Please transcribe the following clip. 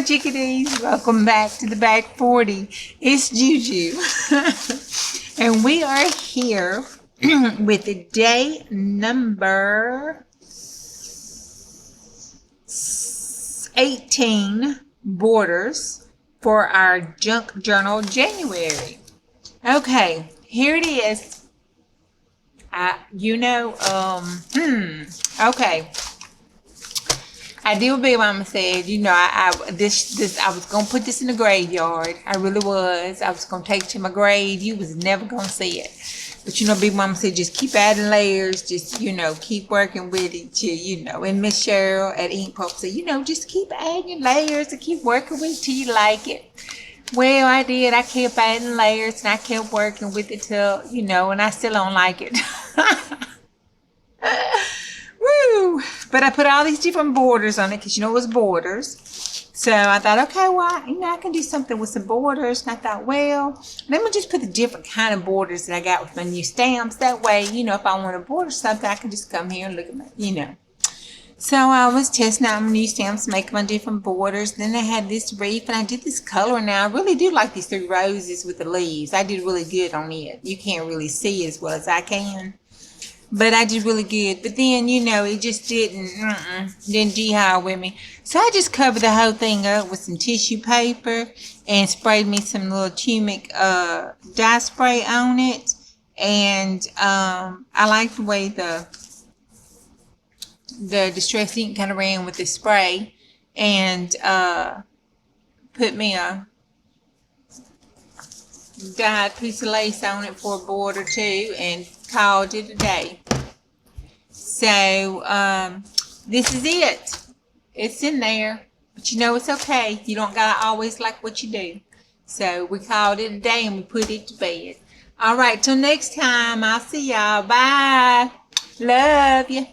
my chickadees. Welcome back to the Back 40. It's Juju. And we are here with the day number 18 borders for our junk journal January. Okay, here it is. Okay. I did what Big Mama said. I was gonna put this in the graveyard. I really was. I was gonna take it to my grave. You was never gonna see it. But Big Mama said just keep adding layers. Just keep working with it. And Miss Cheryl at Ink Pop said just keep adding layers and keep working with it till you like it. Well, I did. I kept adding layers and I kept working with it till and I still don't like it. Woo! But I put all these different borders on it because it was borders. So I thought, okay, well, I can do something with some borders. And I thought, well, let me just put the different kind of borders that I got with my new stamps. That way, if I want to border something, I can just come here and look at my, So I was testing out my new stamps, making my different borders. Then I had this wreath, and I did this color. Now I really do like these 3 roses with the leaves. I did really good on it. You can't really see as well as I can. But I did really good. But then, it just didn't jihad with me. So I just covered the whole thing up with some tissue paper and sprayed me some little turmeric dye spray on it. And I like the way the distress ink kind of ran with the spray. And put me a dyed piece of lace on it for a border too. And called it a day. So this is it. It's in there, but it's okay. You don't gotta always like what you do. So we called it a day and we put it to bed. All right, till next time. I'll see y'all. Bye. Love you.